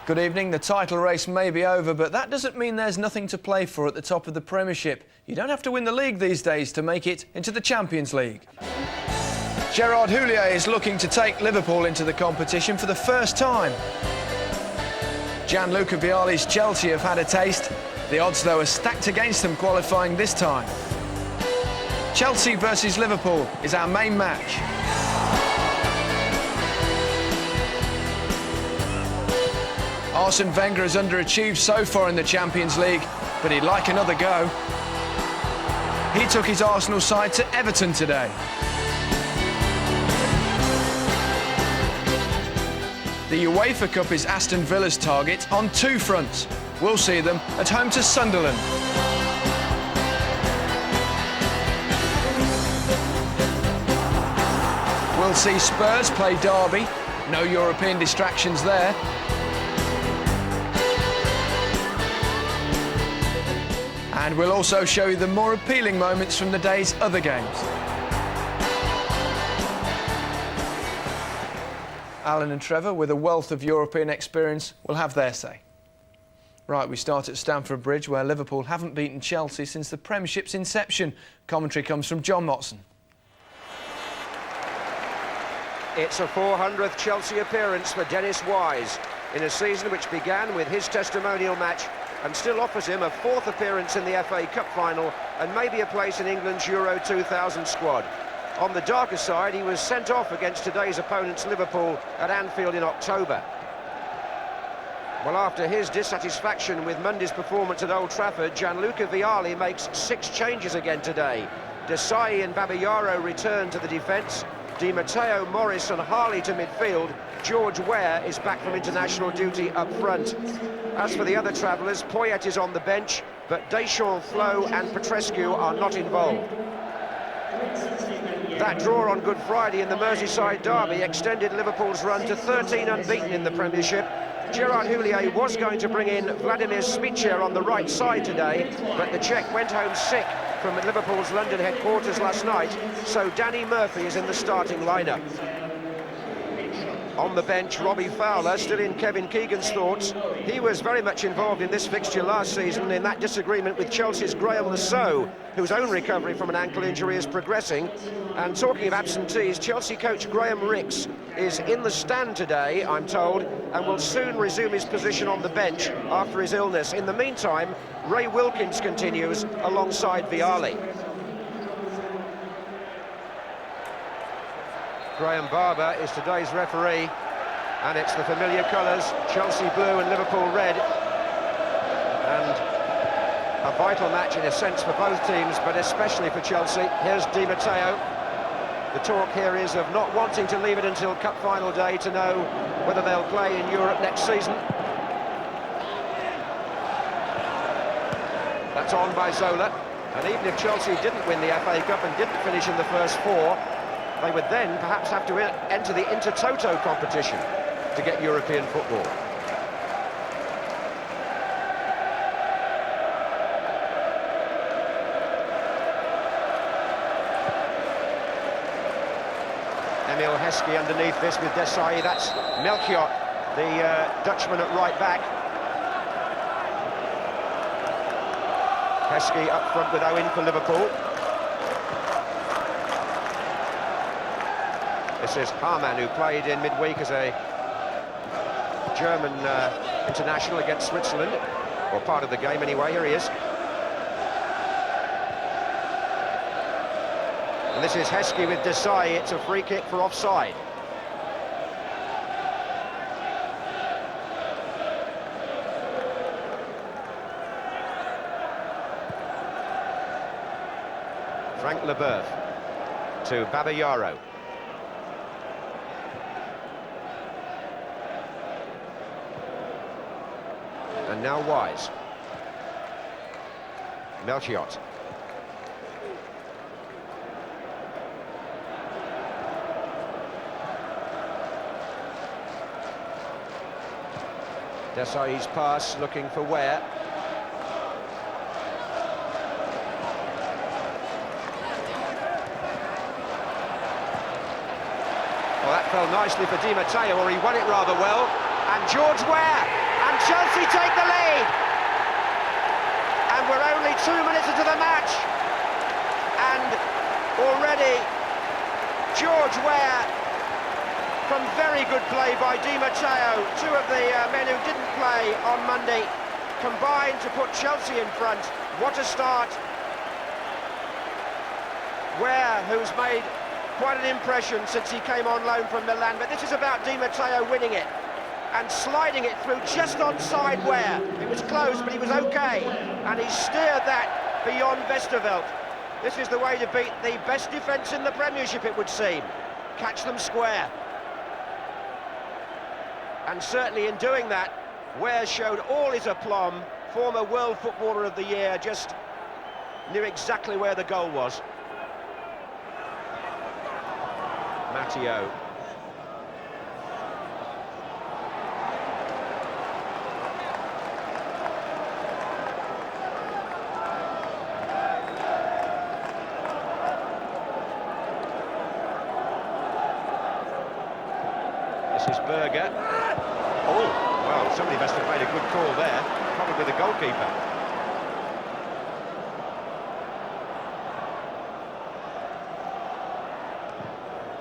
Good evening. The title race may be over, but that doesn't mean there's nothing to play for at the top of the Premiership. You don't have to win the league these days to make it into the Champions League. Gerard Houllier is looking to take Liverpool into the competition for the first time. Gianluca Vialli's Chelsea have had a taste. The odds, though, are stacked against them qualifying this time. Chelsea versus Liverpool is our main match. Arsene Wenger has underachieved so far in the Champions League, but he'd like another go. He took his Arsenal side to Everton today. The UEFA Cup is Aston Villa's target on two fronts. We'll see them at home to Sunderland. We'll see Spurs play Derby. No European distractions there. And we'll also show you the more appealing moments from the day's other games. Alan and Trevor, with a wealth of European experience, will have their say. Right, we start at Stamford Bridge, where Liverpool haven't beaten Chelsea since the Premiership's inception. Commentary comes from John Motson. It's a 400th Chelsea appearance for Dennis Wise in a season which began with his testimonial match and still offers him a fourth appearance in the FA Cup final and maybe a place in England's Euro 2000 squad. On the darker side, he was sent off against today's opponents Liverpool at Anfield in October. Well, after his dissatisfaction with Monday's performance at Old Trafford, Gianluca Vialli makes 6 changes again today. Desai and Babayaro return to the defence. Di Matteo, Morris and Harley to midfield. George Ware is back from international duty up front. As for the other travellers, Poyet is on the bench, but Deschamps, Flo and Petrescu are not involved. That draw on Good Friday in the Merseyside derby extended Liverpool's run to 13 unbeaten in the Premiership. Gerard Houllier was going to bring in Vladimir Smicer on the right side today, but the Czech went home sick from Liverpool's London headquarters last night, so Danny Murphy is in the starting lineup. On the bench, Robbie Fowler, still in Kevin Keegan's thoughts. He was very much involved in this fixture last season in that disagreement with Chelsea's Graham Lasso, whose own recovery from an ankle injury is progressing. And talking of absentees, Chelsea coach Graham Rix is in the stand today, I'm told, and will soon resume his position on the bench after his illness. In the meantime, Ray Wilkins continues alongside Vialli. Graham Barber is today's referee, and it's the familiar colours, Chelsea blue and Liverpool red. And a vital match in a sense for both teams, but especially for Chelsea. Here's Di Matteo. The talk here is of not wanting to leave it until cup final day to know whether they'll play in Europe next season. That's on by Zola, and even if Chelsea didn't win the FA Cup and didn't finish in the first 4, they would then perhaps have to enter the Intertoto competition to get European football. Emil Heskey underneath this with Desai. That's Melchior, the Dutchman at right back. Heskey up front with Owen for Liverpool. This is Hamann, who played in midweek as a German international against Switzerland, or part of the game anyway. Here he is. And this is Heskey with Desai. It's a free kick for offside. Frank Leboeuf to Babayaro. And now Wise. Melchior. Desai's pass looking for Ware. Well, that fell nicely for Di Matteo, or he won it rather well. And George Ware, Chelsea take the lead. And we're only 2 minutes into the match. And already George Weah, from very good play by Di Matteo, two of the men who didn't play on Monday, combined to put Chelsea in front. What a start. Weah, who's made quite an impression since he came on loan from Milan, but this is about Di Matteo winning it and sliding it through just onside Weah. It was close, but he was okay, and he steered that beyond Westerveld. This is the way to beat the best defence in the Premiership, it would seem. Catch them square. And certainly in doing that, Weah showed all his aplomb. Former World Footballer of the Year, just knew exactly where the goal was. Matteo. This is Berger. Oh, well, somebody must have made a good call there. Probably the goalkeeper.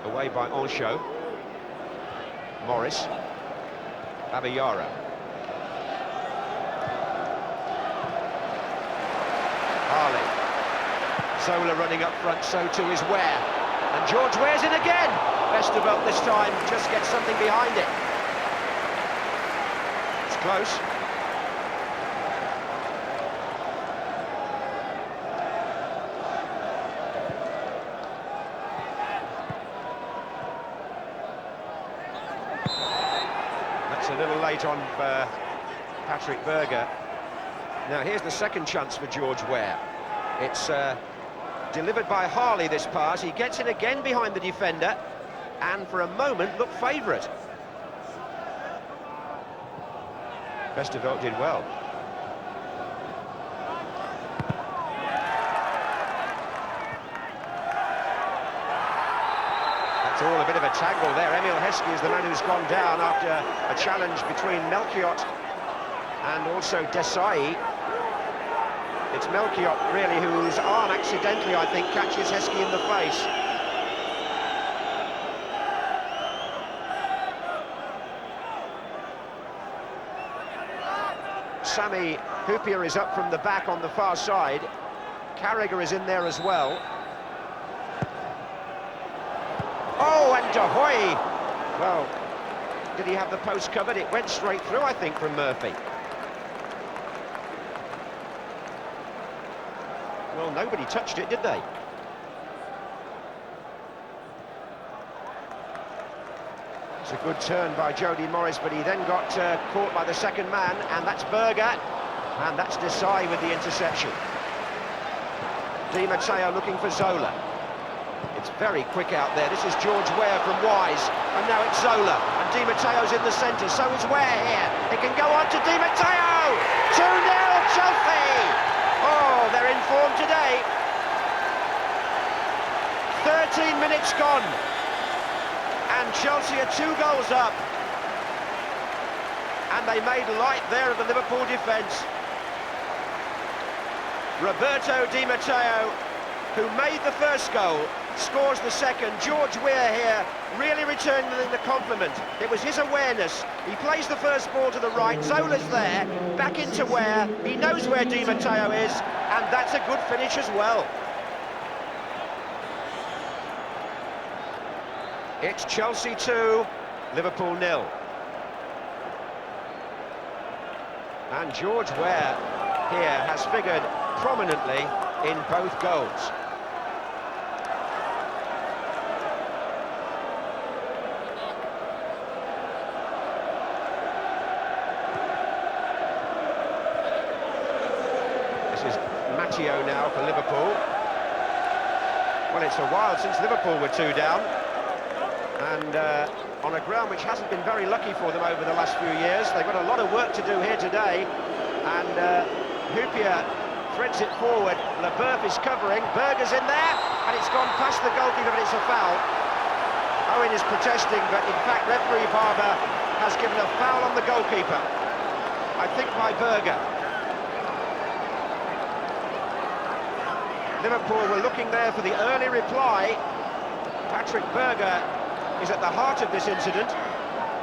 Away by Ancho. Morris. Abiyara. Harley. Zola running up front, so too is Weah. And George Weah's in again. Westerveld this time just gets something behind it. It's close. That's a little late on Patrick Berger. Now here's the second chance for George Weah. It's delivered by Harley, this pass. He gets it again behind the defender, and for a moment looked favourite. Westerveld did well. That's all a bit of a tangle there. Emil Heskey is the man who's gone down after a challenge between Melchiot and also Desai. It's Melchiot, really, whose arm accidentally, I think, catches Heskey in the face. Sami Hyypiä is up from the back on the far side. Carragher is in there as well. Oh, and De Hoy! Well, did he have the post covered? It went straight through, I think, from Murphy. Well, nobody touched it, did they? It's a good turn by Jody Morris, but he then got caught by the second man, and that's Berger, and that's Desai with the interception. Di Matteo looking for Zola. It's very quick out there. This is George Weah from Wise, and now it's Zola, and Di Matteo's in the centre, so is Weah here. It can go on to Di Matteo! 2-0 Chelsea! Oh, they're in form today. 13 minutes gone. And Chelsea are 2 goals up. And they made light there of the Liverpool defence. Roberto Di Matteo, who made the first goal, scores the second. George Weah here really returning the compliment. It was his awareness. He plays the first ball to the right. Zola's there, back into Weah. He knows where Di Matteo is, and that's a good finish as well. It's Chelsea 2, Liverpool 0. And George Weah here has figured prominently in both goals. This is Matteo now for Liverpool. Well, it's a while since Liverpool were 2 down. And on a ground which hasn't been very lucky for them over the last few years. They've got a lot of work to do here today, and Hyypiä threads it forward. Leboeuf is covering, Berger's in there, and it's gone past the goalkeeper, but it's a foul. Owen is protesting, but in fact referee Barber has given a foul on the goalkeeper. I think, by Berger. Liverpool were looking there for the early reply. Patrick Berger is at the heart of this incident.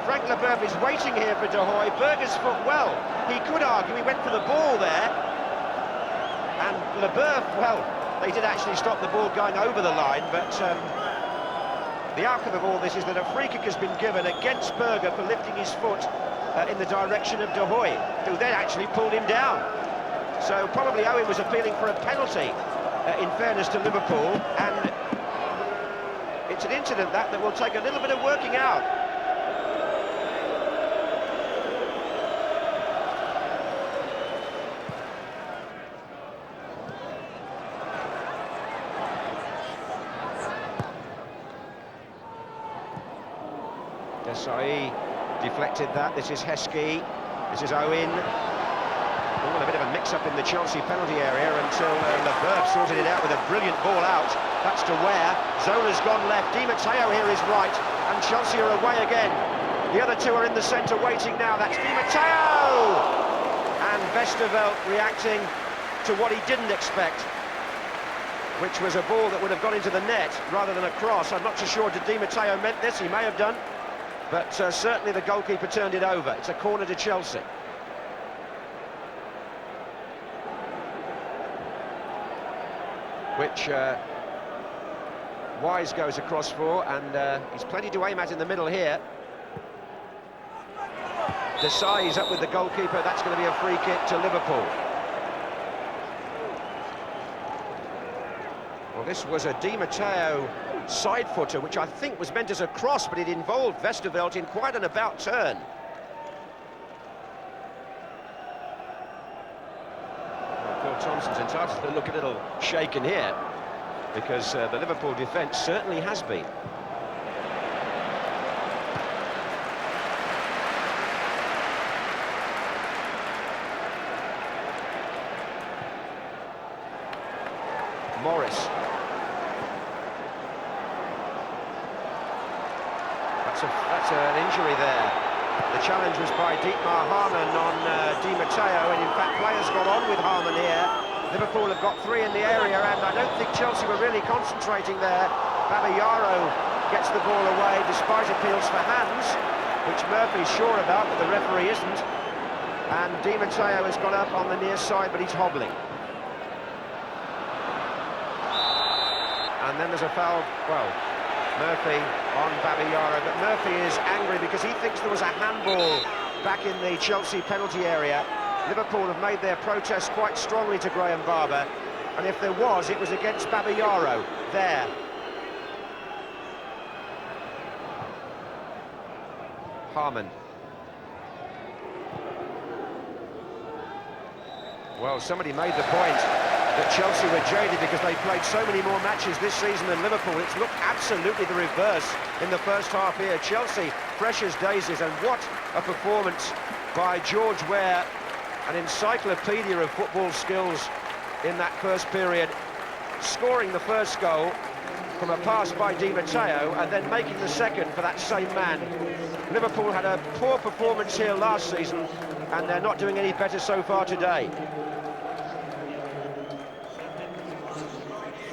Frank Leboeuf is waiting here for De Hoy. Berger's foot, well, he could argue he went for the ball there. And Leboeuf, well, they did actually stop the ball going over the line, but the outcome of all this is that a free kick has been given against Berger for lifting his foot in the direction of De Hoy, who then actually pulled him down. So probably Owen was appealing for a penalty, in fairness to Liverpool, and it's an incident that will take a little bit of working out. Desai deflected that. This is Heskey. This is Owen. Oh, a bit of a mix-up in the Chelsea penalty area until Leboeuf sorted it out with a brilliant ball out. That's to Ware. Zola's gone left. Di Matteo here is right, and Chelsea are away again. The other two are in the centre waiting now. That's Di Matteo! And Westerveld reacting to what he didn't expect, which was a ball that would have gone into the net rather than a cross. I'm not so sure that Di Matteo meant this. He may have done. But certainly the goalkeeper turned it over. It's a corner to Chelsea. Which Wise goes across for, and he's plenty to aim at in the middle here. Desai is up with the goalkeeper. That's going to be a free kick to Liverpool. Well, this was a Di Matteo side footer, which I think was meant as a cross, but it involved Westerveld in quite an about turn. Well, Phil Thompson's entitled to look a little shaken here, because the Liverpool defence certainly has been. Morris. That's an injury there. The challenge was by Dietmar Hamann on Di Matteo, and in fact players got on with Hamann here. Liverpool have got three in the area, and I don't think Chelsea were really concentrating there. Babayaro gets the ball away despite appeals for hands, which Murphy's sure about, but the referee isn't. And Di Matteo has gone up on the near side, but he's hobbling. And then there's a foul, well, Murphy on Babayaro, but Murphy is angry because he thinks there was a handball back in the Chelsea penalty area. Liverpool have made their protest quite strongly to Graham Barber, and if there was, it was against Babayaro there. Harmon. Well, somebody made the point that Chelsea were jaded because they played so many more matches this season than Liverpool. It's looked absolutely the reverse in the first half here. Chelsea, fresh as daisies, and what a performance by George Ware, an encyclopedia of football skills in that first period, scoring the first goal from a pass by Di Matteo and then making the second for that same man. Liverpool had a poor performance here last season, and they're not doing any better so far today.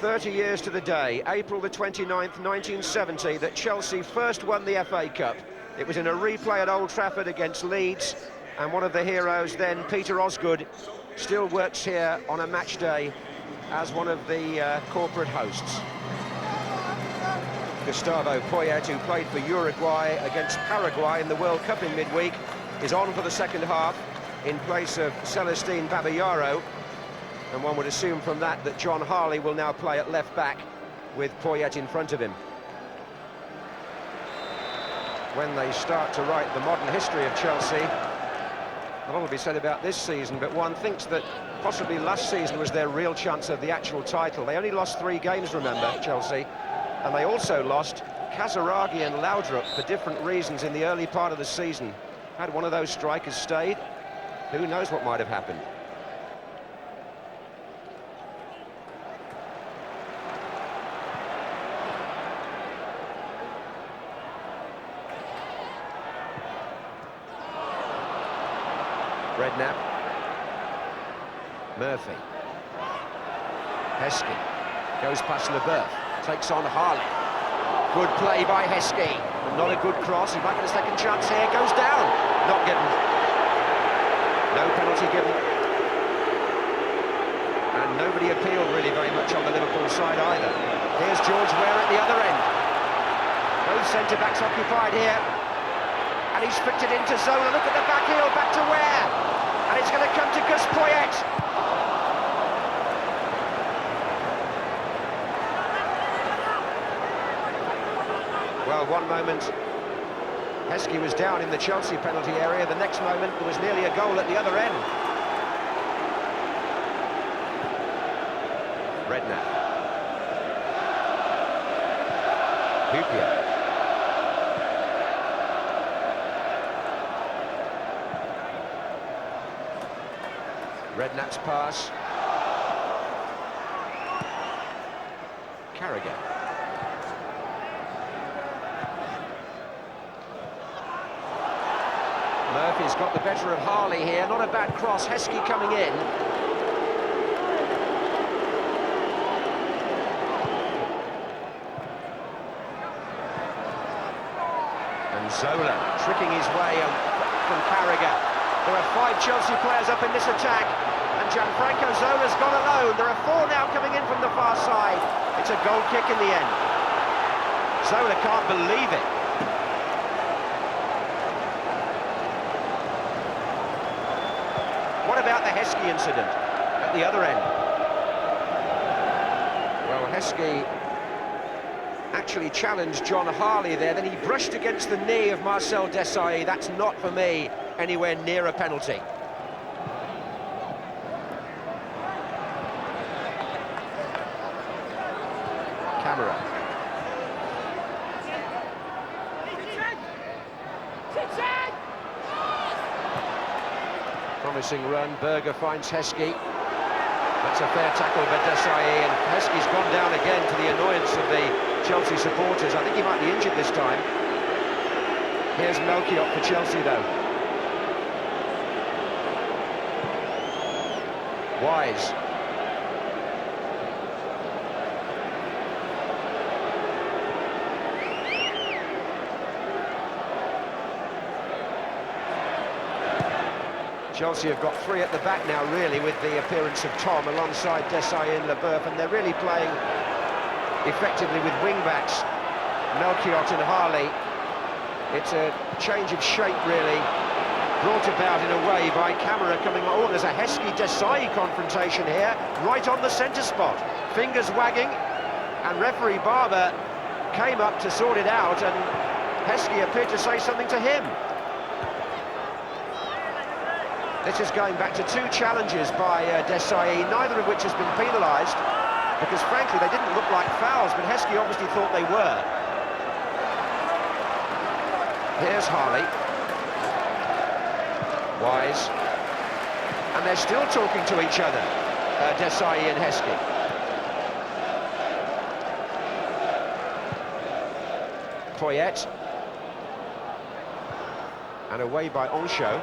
30 years to the day, April the 29th, 1970, that Chelsea first won the FA Cup. It was in a replay at Old Trafford against Leeds, and one of the heroes then, Peter Osgood, still works here on a match day as one of the corporate hosts. Gustavo Poyet, who played for Uruguay against Paraguay in the World Cup in midweek, is on for the second half in place of Celestine Babayaro. And one would assume from that that John Harley will now play at left back with Poyet in front of him. When they start to write the modern history of Chelsea, a lot will be said about this season, but one thinks that possibly last season was their real chance of the actual title. They only lost 3 games, remember, Chelsea, and they also lost Kazaragi and Laudrup for different reasons in the early part of the season. Had one of those strikers stayed, who knows what might have happened. Redknapp. Murphy. Heskey goes past Leboeuf, takes on Harley. Good play by Heskey, but not a good cross. He might get a second chance here, goes down. Not given. No penalty given. And nobody appealed really very much on the Liverpool side either. Here's George Ware at the other end. Both centre-backs occupied here. And he's flicked it into Zola. Look at the back heel, back to Ware. And it's going to come to Gus Poyet. Well, one moment, Heskey was down in the Chelsea penalty area. The next moment, there was nearly a goal at the other end. Redknapp. Hyypiä. Redknapp's pass. Carragher. Murphy's got the better of Harley here. Not a bad cross. Heskey coming in. And Zola tricking his way from Carragher. There are 5 Chelsea players up in this attack, and Gianfranco Zola's gone alone. There are 4 now coming in from the far side. It's a goal kick in the end. Zola can't believe it. What about the Heskey incident at the other end? Well, Heskey actually challenged John Harley there, then he brushed against the knee of Marcel Desailly. That's not, for me, anywhere near a penalty. Camera. Promising run. Berger finds Heskey. That's a fair tackle by Desailly, and Heskey's gone down again, to the annoyance of the Chelsea supporters. I think he might be injured this time. Here's Melchiot for Chelsea, though. Wise. Chelsea have got 3 at the back now, really, with the appearance of Tom alongside Desailly and Leboeuf, and they're really playing effectively with wing-backs, Melchiot and Harley. It's a change of shape, really, brought about in a way by Camera coming on. Oh, there's a Heskey-Desailly confrontation here, right on the centre spot. Fingers wagging, and referee Barber came up to sort it out, and Heskey appeared to say something to him. This is going back to 2 challenges by Desailly, neither of which has been penalised, because frankly they didn't look like fouls, but Heskey obviously thought they were. Here's Harley. Wise. And they're still talking to each other, Desailly and Heskey. Poyet. And away by Oncho.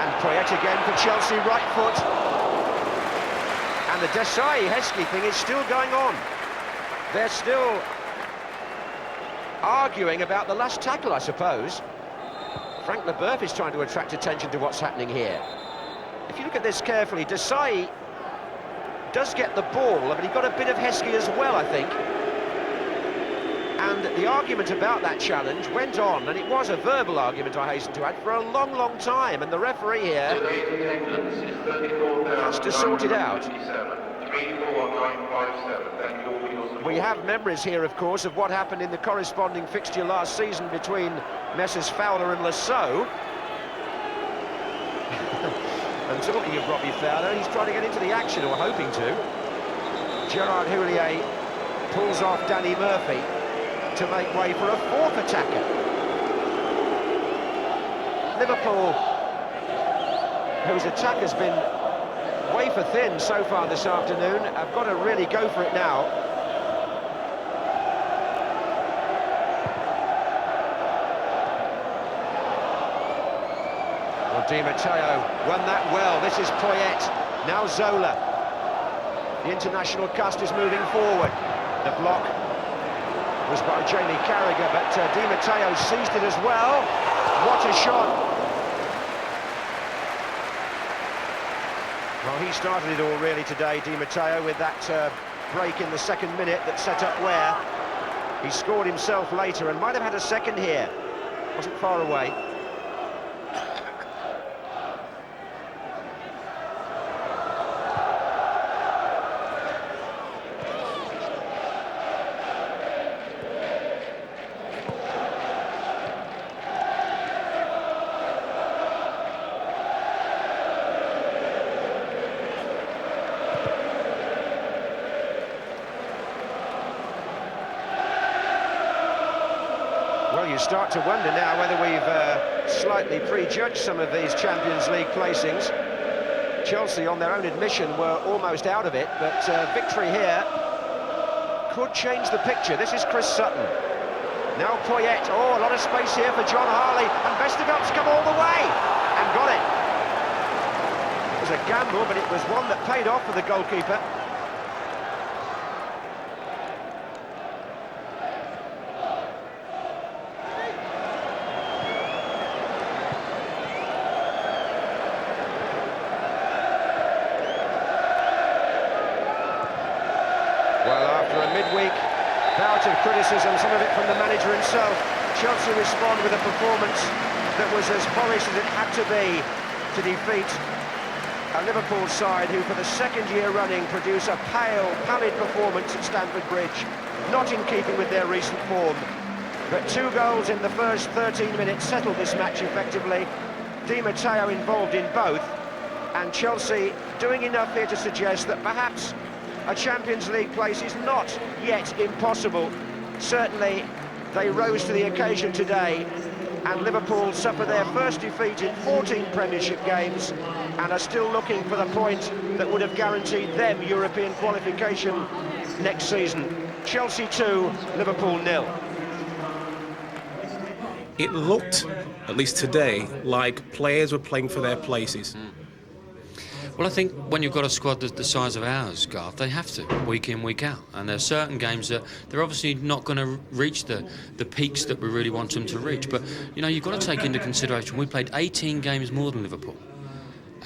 And Poyet again for Chelsea, right foot. And the Desailly-Heskey thing is still going on. They're still arguing about the last tackle, I suppose. Frank Leboeuf is trying to attract attention to what's happening here. If you look at this carefully, Desailly does get the ball, but he got a bit of Heskey as well, I think. And the argument about that challenge went on, and it was a verbal argument, I hasten to add, for a long, long time, and the referee here has to sort it out. We have memories here, of course, of what happened in the corresponding fixture last season between Messrs Fowler and Lasso. And talking of Robbie Fowler, he's trying to get into the action, or hoping to. Gerard Houllier pulls off Danny Murphy to make way for a 4th attacker. Liverpool, whose attack has been wafer thin so far this afternoon, have got to really go for it now. Di Matteo won that well. This is Poyet. Now Zola. The international cast is moving forward. The block was by Jamie Carragher, but Di Matteo seized it as well. What a shot. Well, he started it all really today, Di Matteo, with that break in the second minute that set up Ware. He scored himself later and might have had a second here. Wasn't far away. Well, you start to wonder now whether we've slightly prejudged some of these Champions League placings. Chelsea, on their own admission, were almost out of it, but victory here could change the picture. This is Chris Sutton. Now Poyet. Oh, a lot of space here for John Harley, and Vestergaard's come all the way and got it. It was a gamble, but it was one that paid off for the goalkeeper. Well, after a midweek bout of criticism, some of it from the manager himself, Chelsea respond with a performance that was as polished as it had to be to defeat a Liverpool side who, for the second year running, produce a pallid performance at Stamford Bridge, not in keeping with their recent form. But 2 goals in the first 13 minutes settled this match effectively. Di Matteo involved in both, and Chelsea doing enough here to suggest that perhaps a Champions League place is not yet impossible. Certainly, they rose to the occasion today, and Liverpool suffer their first defeat in 14 Premiership games and are still looking for the point that would have guaranteed them European qualification next season. Chelsea 2, Liverpool 0. It looked, at least today, like players were playing for their places. Well, I think when you've got a squad the size of ours, Garth, they have to, week in, week out. And there are certain games that they're obviously not going to reach the peaks that we really want them to reach. But, you know, you've got to take into consideration, we played 18 games more than Liverpool.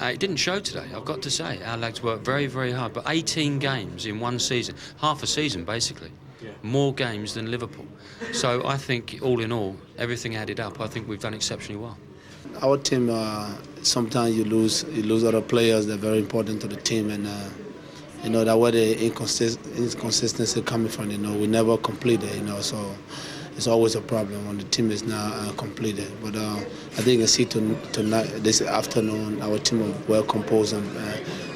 It didn't show today, I've got to say. Our lads worked very, very hard. But 18 games in one season, half a season, basically. Yeah. More games than Liverpool. So I think, all in all, everything added up, I think we've done exceptionally well. Our team, sometimes you lose other players that are very important to the team, and you know that where the inconsistency coming from. You know, we never completed. You know, so it's always a problem when the team is not completed. But I think you can see tonight, this afternoon, our team was well composed, and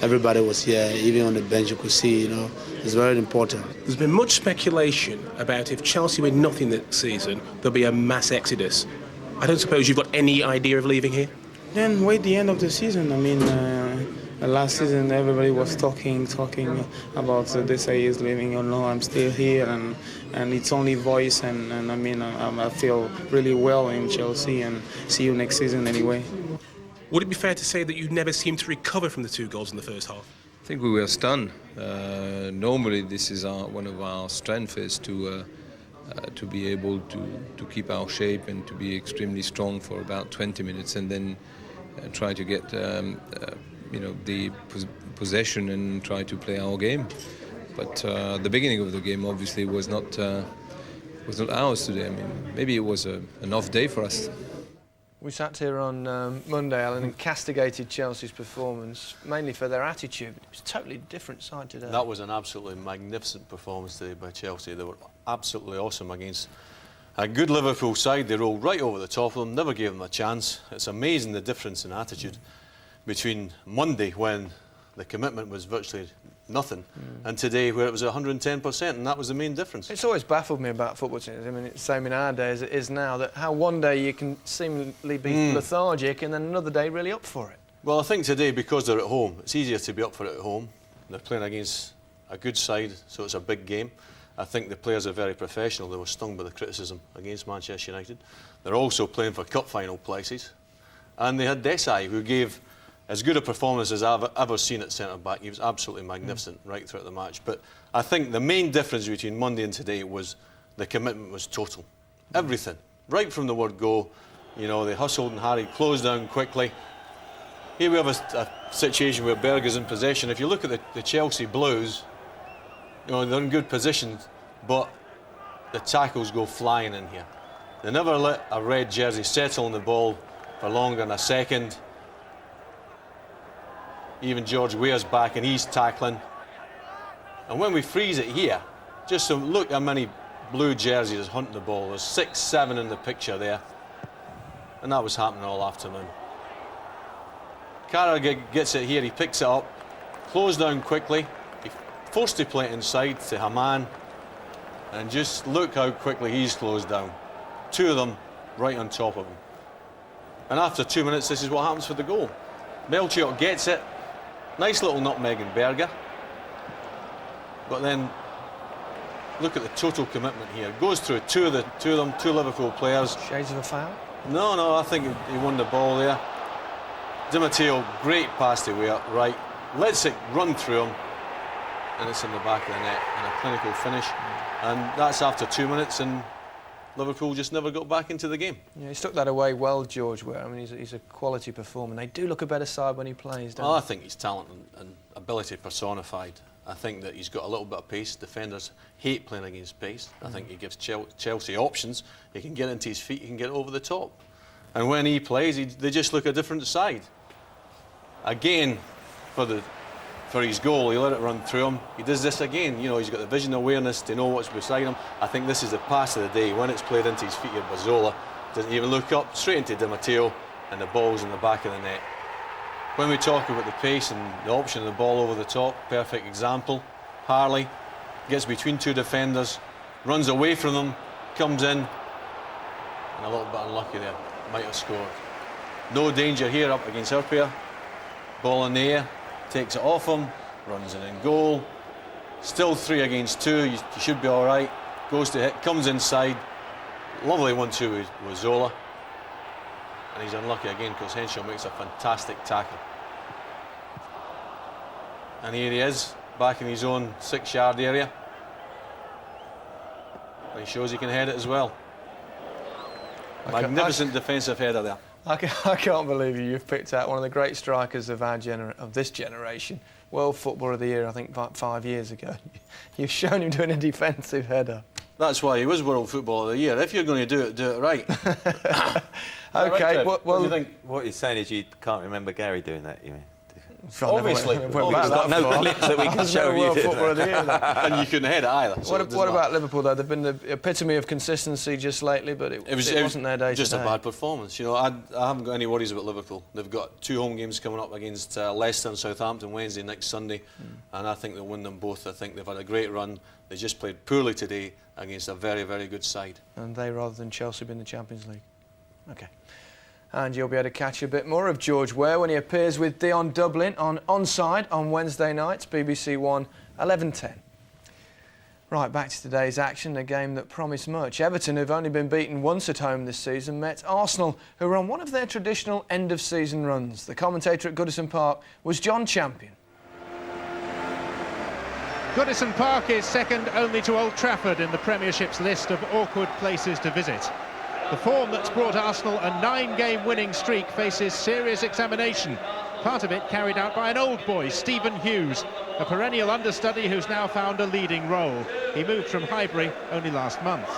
everybody was here. Even on the bench, you could see. You know, it's very important. There's been much speculation about if Chelsea win nothing this season, there'll be a mass exodus. I don't suppose you've got any idea of leaving here? Then wait the end of the season. I mean, last season everybody was talking about they say he's leaving or no, I'm still here, and it's only voice, and I mean, I feel really well in Chelsea, and see you next season anyway. Would it be fair to say that you never seemed to recover from the 2 goals in the first half? I think we were stunned. Normally this is one of our strengths, is to be able to keep our shape and to be extremely strong for about 20 minutes and then try to get you know, the possession and try to play our game. But the beginning of the game obviously was not ours today. I mean, maybe it was an off day for us. We sat here on Monday, Alan, and castigated Chelsea's performance, mainly for their attitude. It was a totally different side today. That was an absolutely magnificent performance today by Chelsea. They were absolutely awesome against a good Liverpool side. They rolled right over the top of them, never gave them a chance. It's amazing the difference in attitude between Monday, when the commitment was virtually nothing, and today, where it was 110%, and that was the main difference. It's always baffled me about football teams. I mean, it's the same in our day as it is now, that how one day you can seemingly be lethargic and then another day really up for it. Well, I think today, because they're at home, it's easier to be up for it at home. They're playing against a good side, so it's a big game. I think the players are very professional. They were stung by the criticism against Manchester United. They're also playing for cup final places, And they had Desai, who gave as good a performance as I've ever seen at centre-back. He was absolutely magnificent right throughout the match. But I think the main difference between Monday and today was the commitment was total. Everything. Right from the word go, you know, they hustled and harried, closed down quickly. Here we have a situation where Berger's in possession. If you look at the Chelsea Blues, you know, they're in good positions, but the tackles go flying in here. They never let a red jersey settle on the ball for longer than a second. Even George Weah's back and he's tackling. And when we freeze it here, just look how many blue jerseys hunting the ball. There's 6, 7 in the picture there. And that was happening all afternoon. Carragher gets it here, he picks it up, closed down quickly, he forced to play it inside to Haman, and just look how quickly he's closed down. 2 of them right on top of him. And after 2 minutes, this is what happens for the goal. Melchiot gets it, nice little nutmeg in Berger, but then look at the total commitment here. Goes through two of them, 2 Liverpool players. Shades of a foul? No, I think he won the ball there. Di Matteo, great pass to Weah, right, lets it run through him, and it's in the back of the net, and a clinical finish. And that's after 2 minutes, and Liverpool just never got back into the game. Yeah, he stuck that away well, George Weah. I mean, he's a quality performer. They do look a better side when he plays, don't they? I think he's talent and ability personified. I think that he's got a little bit of pace. Defenders hate playing against pace. I think he gives Chelsea options. He can get into his feet, he can get over the top. And when he plays, they just look a different side. Again, for his goal, he let it run through him. He does this again. You know, he's got the vision awareness to know what's beside him. I think this is the pass of the day. When it's played into his feet here, Bazzola doesn't even look up, straight into Di Matteo, and the ball's in the back of the net. When we talk about the pace and the option of the ball over the top, perfect example. Harley gets between 2 defenders, runs away from them, comes in, and a little bit unlucky there. Might have scored. No danger here up against Hurpier. Ball in the air, takes it off him, runs in goal. Still 3 against 2, you should be all right. Goes to hit, comes inside. Lovely 1-2 with Zola. And he's unlucky again because Henshaw makes a fantastic tackle. And here he is, back in his own 6-yard area. And he shows he can head it as well. Magnificent defensive header there. I can't believe you've picked out one of the great strikers of this generation. World Footballer of the Year, I think, 5 years ago. You've shown him doing a defensive header. That's why he was World Footballer of the Year. If you're going to do it right. OK, well, well... you think what you're saying is you can't remember Gary doing that, you mean? Obviously. We've got no clips that we can show you. World Footballer of the Year, and you couldn't head it either. So what about Liverpool, though? They've been the epitome of consistency just lately, but it wasn't their day just today. a bad performance. You know, I haven't got any worries about Liverpool. They've got 2 home games coming up against Leicester and Southampton Wednesday next Sunday, and I think they'll win them both. I think they've had a great run. They just played poorly today against a very, very good side. And they, rather than Chelsea, be in the Champions League. OK. And you'll be able to catch a bit more of George Weah when he appears with Dion Dublin on Onside on Wednesday nights, BBC One, 11:10. Right, back to today's action, a game that promised much. Everton, who've only been beaten once at home this season, met Arsenal, who were on one of their traditional end-of-season runs. The commentator at Goodison Park was John Champion. Goodison Park is second only to Old Trafford in the Premiership's list of awkward places to visit. The form that's brought Arsenal a 9-game winning streak faces serious examination. Part of it carried out by an old boy, Stephen Hughes, a perennial understudy who's now found a leading role. He moved from Highbury only last month.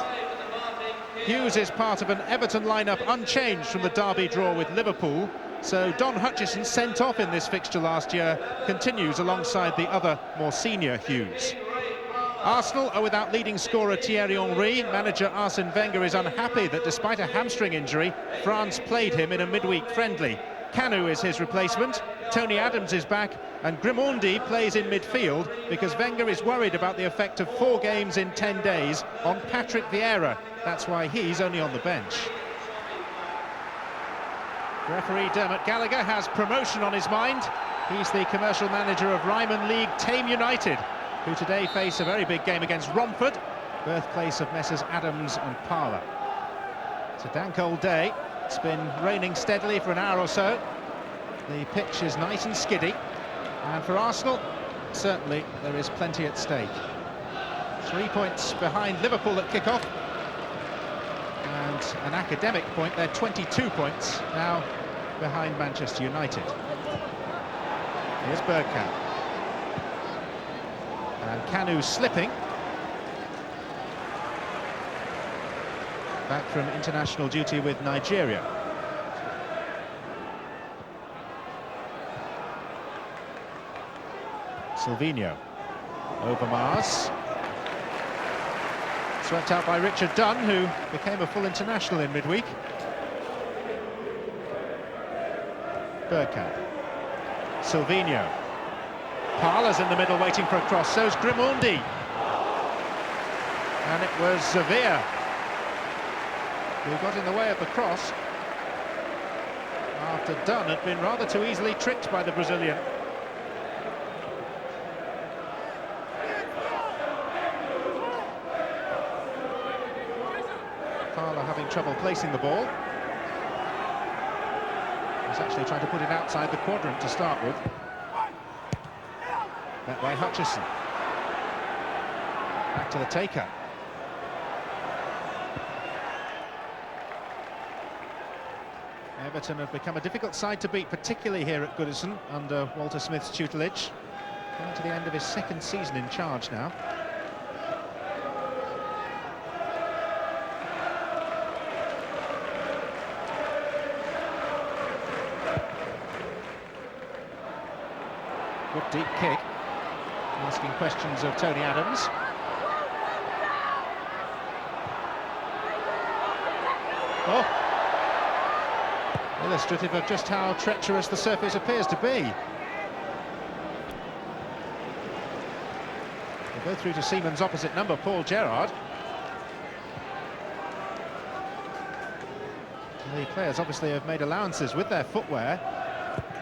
Hughes is part of an Everton lineup unchanged from the derby draw with Liverpool, so Don Hutchison, sent off in this fixture last year, continues alongside the other, more senior Hughes. Arsenal are without leading scorer Thierry Henry. Manager Arsene Wenger is unhappy that despite a hamstring injury, France played him in a midweek friendly. Kanu is his replacement, Tony Adams is back, and Grimondi plays in midfield because Wenger is worried about the effect of 4 games in 10 days on Patrick Vieira. That's why he's only on the bench. Referee Dermot Gallagher has promotion on his mind. He's the commercial manager of Ryman League Tame United, who today face a very big game against Romford, birthplace of Messrs Adams and Parlour. It's a dank old day. It's been raining steadily for an hour or so. The pitch is nice and skiddy, and for Arsenal, certainly there is plenty at stake. 3 points behind Liverpool at kick-off, and an academic point, they're 22 points now behind Manchester United. Here's Bergkamp. And Kanu slipping. Back from international duty with Nigeria. Silvinho. Overmars. Swept out by Richard Dunn, who became a full international in midweek. Bergkamp. Silvinho. Parler's in the middle waiting for a cross, so's Grimondi. And it was Zavir who got in the way of the cross after Dunn had been rather too easily tricked by the Brazilian. Parler having trouble placing the ball. He's actually trying to put it outside the quadrant to start with. That by Hutchison. Back to the taker. Everton have become a difficult side to beat, particularly here at Goodison under Walter Smith's tutelage. Coming to the end of his second season in charge now. Good deep kick. Asking questions of Tony Adams. Oh! Illustrative of just how treacherous the surface appears to be. We'll go through to Seaman's opposite number, Paul Gerrard. The players obviously have made allowances with their footwear.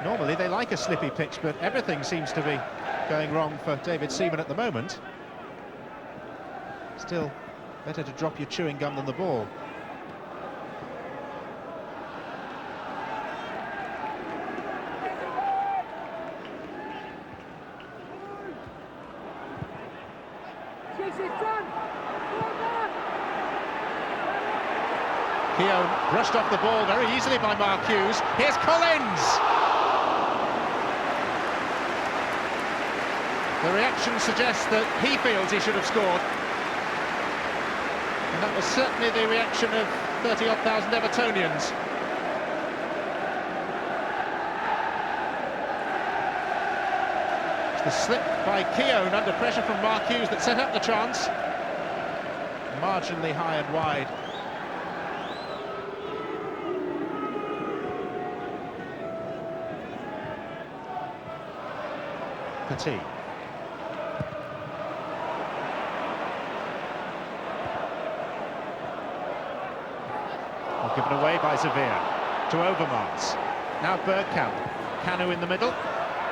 Normally they like a slippy pitch, but everything seems to be going wrong for David Seaman at the moment. Still, better to drop your chewing gum than the ball. Keown brushed off the ball very easily by Mark Hughes. Here's Collins! The reaction suggests that he feels he should have scored. And that was certainly the reaction of 30-odd thousand Evertonians. It's the slip by Keown under pressure from Mark Hughes that set up the chance. Marginally high and wide. Petit. Given away by Zavir to Overmars. Now Bergkamp. Kanu in the middle.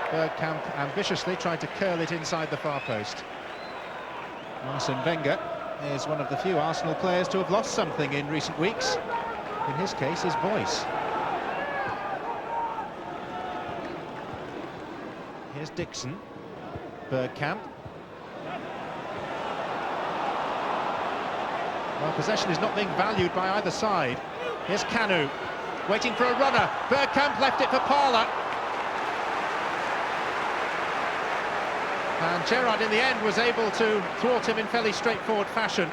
Bergkamp ambitiously tried to curl it inside the far post. Arsene Wenger is one of the few Arsenal players to have lost something in recent weeks. In his case, his voice. Here's Dixon. Bergkamp. Well, possession is not being valued by either side. Here's Kanu, waiting for a runner. Bergkamp left it for Parler. And Gerrard, in the end, was able to thwart him in fairly straightforward fashion.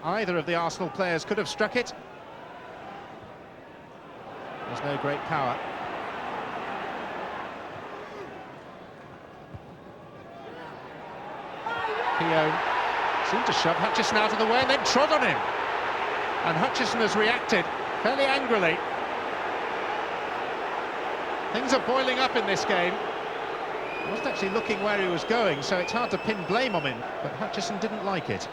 Either of the Arsenal players could have struck it. There's no great power. Keown seemed to shove Hutchison out of the way and then trod on him. And Hutchison has reacted fairly angrily. Things are boiling up in this game. He wasn't actually looking where he was going, so it's hard to pin blame on him, but Hutchison didn't like it.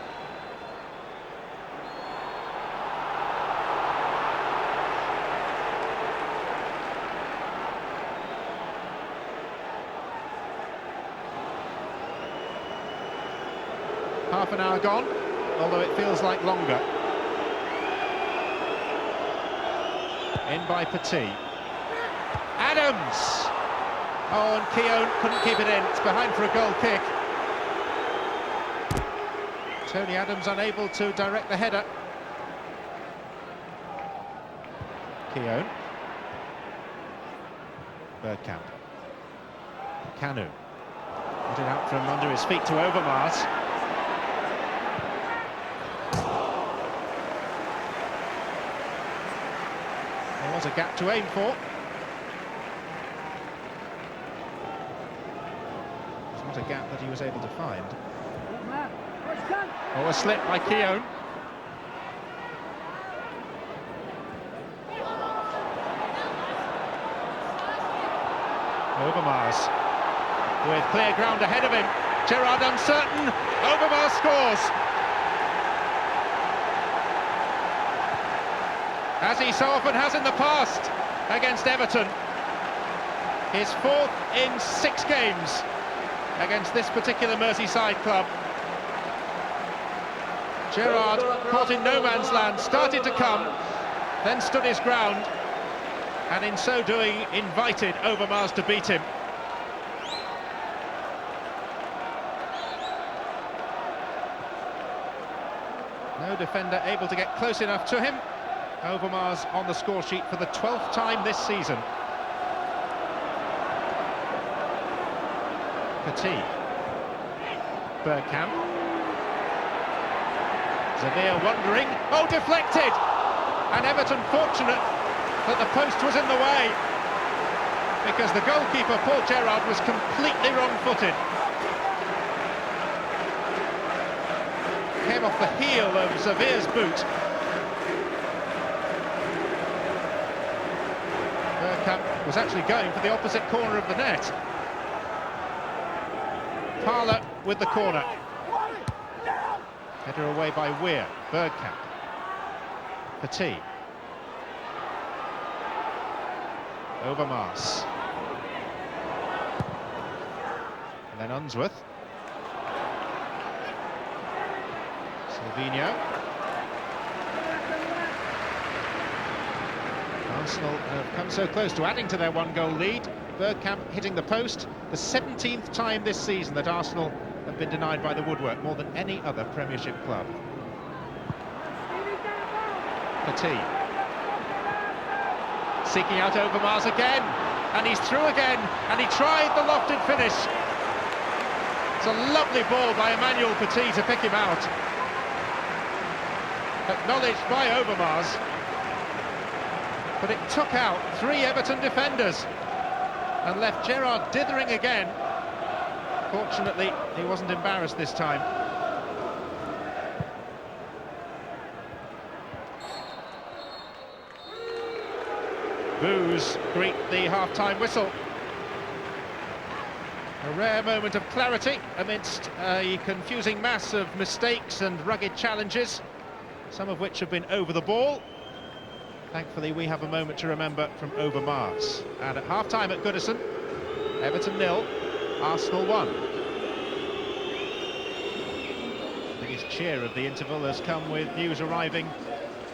Half an hour gone. although it feels like longer. In by Petit. Adams! Oh, and Keown couldn't keep it in. It's behind for a goal kick. Tony Adams unable to direct the header. Keown. Bergkamp. Kanu. Put it out from under his feet to Overmars. There was a gap to aim for. It's not a gap that he was able to find. Oh, a slip by Keown. Overmars with clear ground ahead of him. Gerrard uncertain. Overmars scores. As he so often has in the past against Everton. His 4th in 6 games against this particular Merseyside club. Gerrard, caught in no man's land, started to come, then stood his ground, and in so doing invited Overmars to beat him. No defender able to get close enough to him. Overmars on the score sheet for the 12th time this season. Petit. Bergkamp. Zavir wondering. Oh, deflected! And Everton fortunate that the post was in the way, because the goalkeeper, Paul Gerrard, was completely wrong-footed. Came off the heel of Zavir's boot. Bergkamp was actually going for the opposite corner of the net. Parler with the corner. Header away by Weir. Bergkamp. Petit. Overmars. And then Unsworth. Silvino. Arsenal have come so close to adding to their 1-goal lead. Bergkamp hitting the post. The 17th time this season that Arsenal have been denied by the woodwork, more than any other Premiership club. Petit. Seeking out Overmars again, and he's through again, and he tried the lofted finish. It's a lovely ball by Emmanuel Petit to pick him out. Acknowledged by Overmars. But it took out 3 Everton defenders and left Gerrard dithering again. Fortunately, he wasn't embarrassed this time. Boos greet the half-time whistle. A rare moment of clarity amidst a confusing mass of mistakes and rugged challenges, some of which have been over the ball. Thankfully, we have a moment to remember from Overmars. And at half-time at Goodison, Everton 0, Arsenal 1. The biggest cheer of the interval has come with news arriving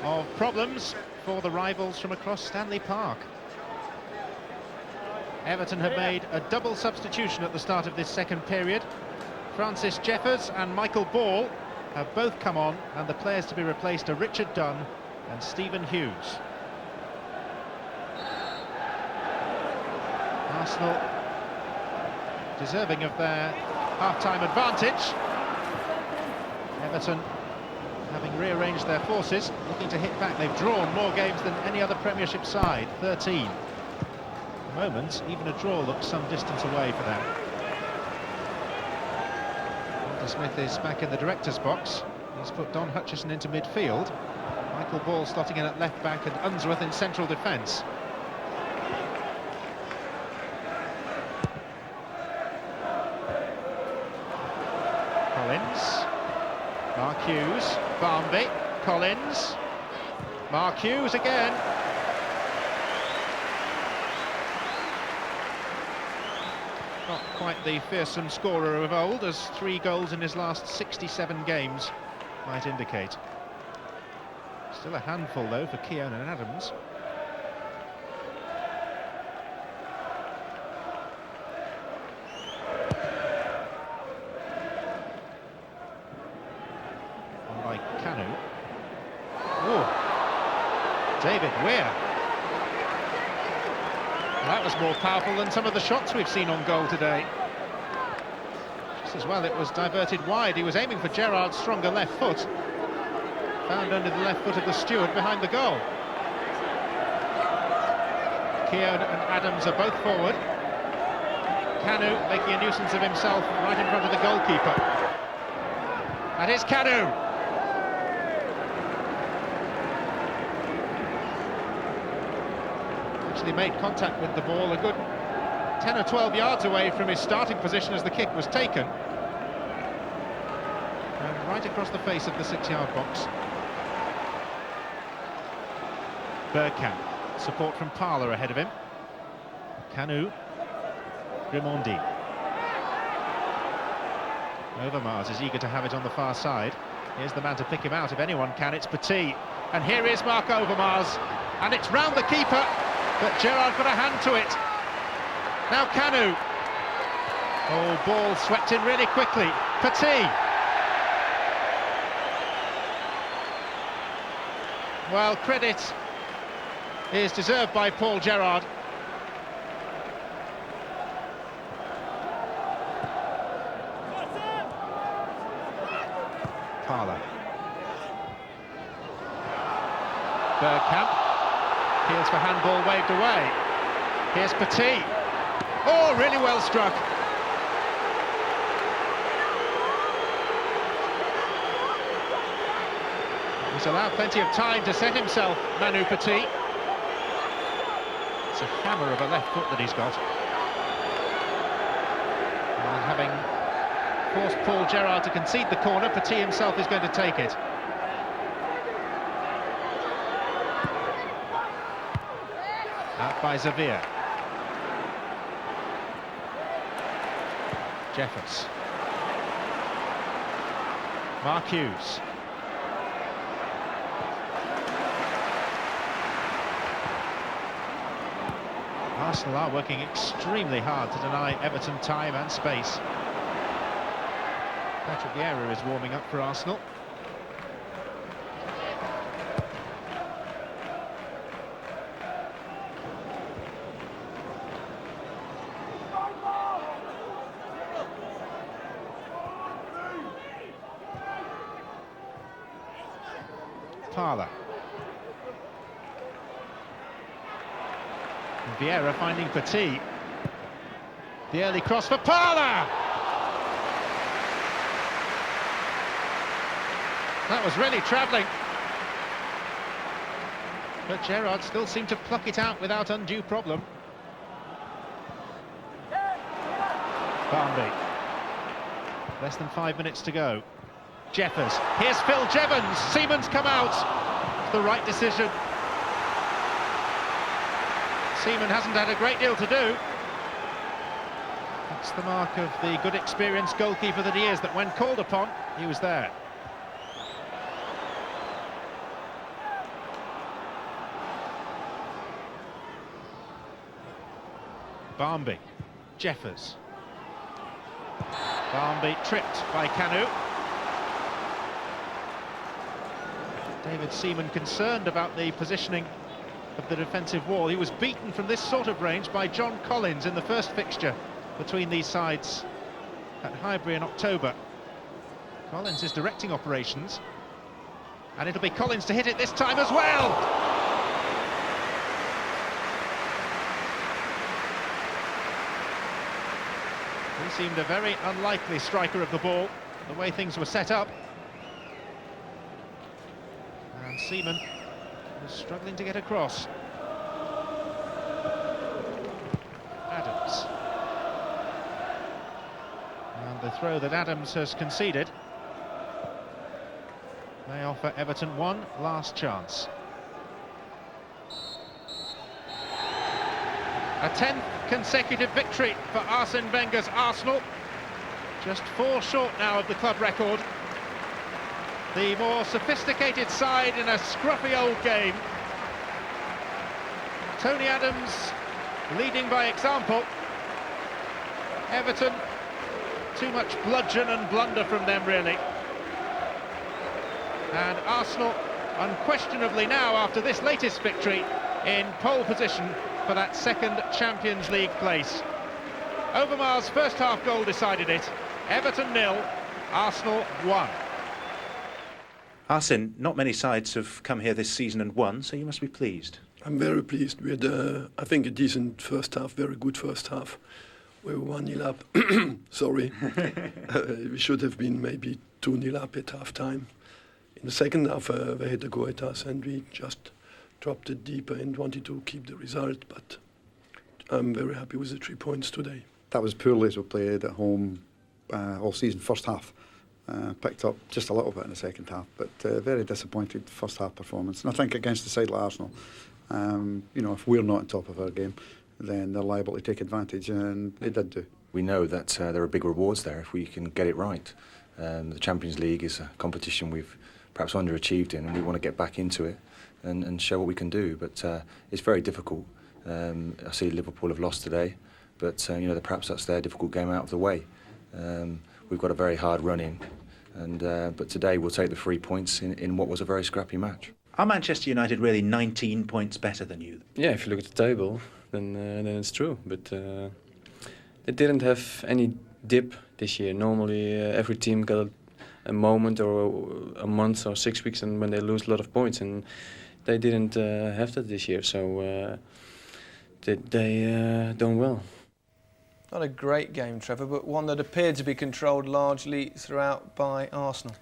of problems for the rivals from across Stanley Park. Everton have made a double substitution at the start of this second period. Francis Jeffers and Michael Ball have both come on, and the players to be replaced are Richard Dunn and Stephen Hughes. Arsenal deserving of their half-time advantage. Everton having rearranged their forces, looking to hit back. They've drawn more games than any other Premiership side, 13. At the moment, even a draw looks some distance away for them. Walter Smith is back in the director's box. He's put Don Hutchison into midfield. Michael Ball slotting in at left-back and Unsworth in central defence. Collins. Mark Hughes, Barmby, Collins, Mark Hughes again. Not quite the fearsome scorer of old, as 3 goals in his last 67 games might indicate. Still a handful, though, for Keown and Adams. On by Kanu. Oh, David Weir. That was more powerful than some of the shots we've seen on goal today. Just as well, it was diverted wide. He was aiming for Gerrard's stronger left foot. Found under the left foot of the steward behind the goal. Keown and Adams are both forward. Kanu making a nuisance of himself right in front of the goalkeeper. That is Kanu. Actually made contact with the ball a good 10 or 12 yards away from his starting position as the kick was taken. And right across the face of the 6-yard box. Bergkamp, support from Parler ahead of him. Kanu, Grimondi. Overmars is eager to have it on the far side. Here's the man to pick him out if anyone can, it's Petit. And here is Mark Overmars, and it's round the keeper, but Gerrard got a hand to it. Now Kanu. Oh, ball swept in really quickly. Petit. Well, credit is deserved by Paul Gerrard. Parler. Bergkamp. Appeals for handball waved away. Here's Petit. Oh, really well struck. He's allowed plenty of time to set himself, Manu Petit. It's a hammer of a left foot that he's got. And having forced Paul Gerrard to concede the corner, Petit himself is going to take it. Out by Xavier. Jeffers. Mark Hughes. Arsenal are working extremely hard to deny Everton time and space. Patrick Vieira is warming up for Arsenal. Parler. And Vieira finding Petit. The early cross for Parler! That was really travelling. But Gerrard still seemed to pluck it out without undue problem. Barnby. Less than 5 minutes to go. Jeffers. Here's Phil Jevons. Seaman's come out. It's the right decision. Seaman hasn't had a great deal to do. That's the mark of the good experienced goalkeeper that he is, that when called upon, he was there. Barnby. Jeffers. Barnby tripped by Kanu. David Seaman concerned about the positioning of the defensive wall. He was beaten from this sort of range by John Collins in the first fixture between these sides at Highbury in October. Collins is directing operations, and it'll be Collins to hit it this time as well. He seemed a very unlikely striker of the ball, the way things were set up. And Seaman was struggling to get across. Adams. And the throw that Adams has conceded may offer Everton one last chance. A 10th consecutive victory for Arsene Wenger's Arsenal. Just 4 short now of the club record. the more sophisticated side in a scruffy old game. Tony Adams leading by example. Everton, too much bludgeon and blunder from them, really. And Arsenal, unquestionably now, after this latest victory, in pole position for that second Champions League place. Overmars' first half goal decided it. Everton 0, Arsenal 1. Arsene, not many sides have come here this season and won, so you must be pleased. I'm very pleased. We had, I think, a decent first half, very good first half. We were 1-0 up. Sorry. We should have been maybe 2-0 up at half-time. In the second half, they had a go at us, and we just dropped it deeper and wanted to keep the result. But I'm very happy with the 3 points today. That was poorly as we played at home all season, first half. Picked up just a little bit in the second half, but very disappointed first half performance. And I think against a side like Arsenal, if we're not on top of our game, then they're liable to take advantage, and they did do. We know that there are big rewards there if we can get it right. The Champions League is a competition we've perhaps underachieved in, and we want to get back into it and show what we can do. But it's very difficult. I see Liverpool have lost today, but perhaps that's their difficult game out of the way. We've got a very hard run in, but today we'll take the 3 points in what was a very scrappy match. Are Manchester United really 19 points better than you? Yeah, if you look at the table, then it's true. But they didn't have any dip this year. Normally, every team got a moment or a month or 6 weeks, and when they lose a lot of points, and they didn't have that this year. So they done well. Not a great game, Trevor, but one that appeared to be controlled largely throughout by Arsenal.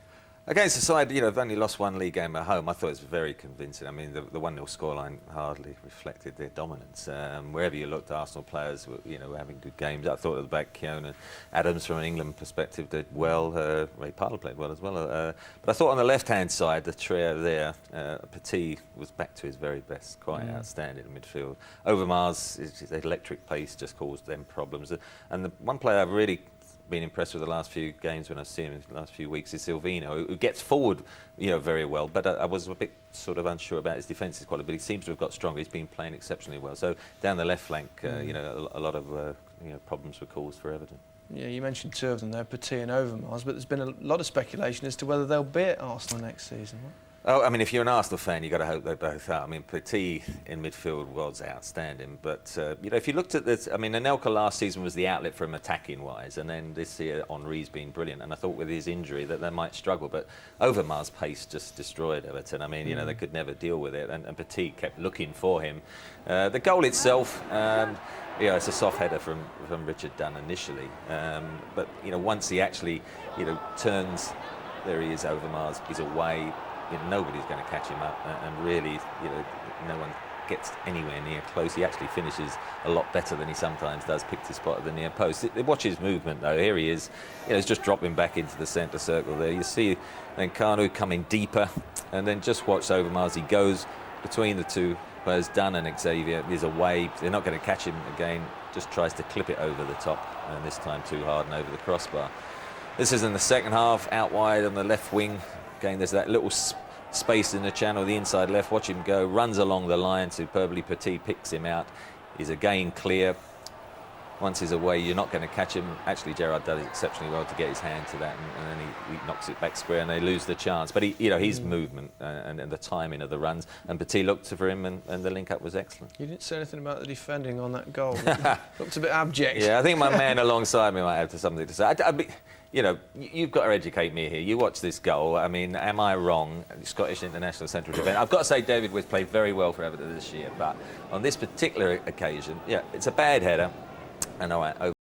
Against a side, they've only lost one league game at home. I thought it was very convincing. I mean, the 1-0 scoreline hardly reflected their dominance. Wherever you looked, Arsenal players were having good games. I thought at the back, Keown Adams, from an England perspective, did well. Ray Parlour played well as well. But I thought on the left-hand side, the trio there, Petit was back to his very best, quite outstanding in midfield. Overmars, his electric pace just caused them problems. And the one player I've really been impressed with the last few games when I've seen him in the last few weeks is Silvino, who gets forward, very well. But I was a bit sort of unsure about his defensive quality, but he seems to have got stronger. He's been playing exceptionally well. So down the left flank, a lot of problems were caused for Everton. Yeah, you mentioned two of them there, Petit and Overmars, but there's been a lot of speculation as to whether they'll be at Arsenal next season. Right? Oh, I mean, if you're an Arsenal fan, you've got to hope they both are. I mean, Petit in midfield was outstanding, but if you looked at this, I mean, Anelka last season was the outlet for him attacking-wise, and then this year Henry's been brilliant, and I thought with his injury that they might struggle, but Overmars' pace just destroyed Everton. I mean, they could never deal with it, and Petit kept looking for him. The goal itself, it's a soft header from Richard Dunn initially, but once he actually turns, there he is, Overmars, he's away. Nobody's going to catch him up, and really, no one gets anywhere near close. He actually finishes a lot better than he sometimes does, picked his spot at the near post. Watch his movement, though. Here he is. He's just dropping back into the centre circle there. You see then Kanu coming deeper, and then just watch Overmars. He goes between the two players, Dunn and Xavier. He's away. They're not going to catch him again. Just tries to clip it over the top, and this time too hard and over the crossbar. This is in the second half, out wide on the left wing. Again, there's that little space in the channel, the inside left. Watch him go, runs along the line superbly. Petit picks him out. He's again clear. Once he's away, you're not going to catch him. Actually, Gerrard does exceptionally well to get his hand to that, and then he knocks it back square, and they lose the chance. But his movement and the timing of the runs, and Petit looked for him, and the link-up was excellent. You didn't say anything about the defending on that goal. Looked a bit abject. Yeah, I think my man alongside me might have something to say. You've got to educate me here. You watch this goal. I mean, am I wrong? Scottish international central defence. I've got to say David West played very well for Everton this year, but on this particular occasion, it's a bad header. And all right,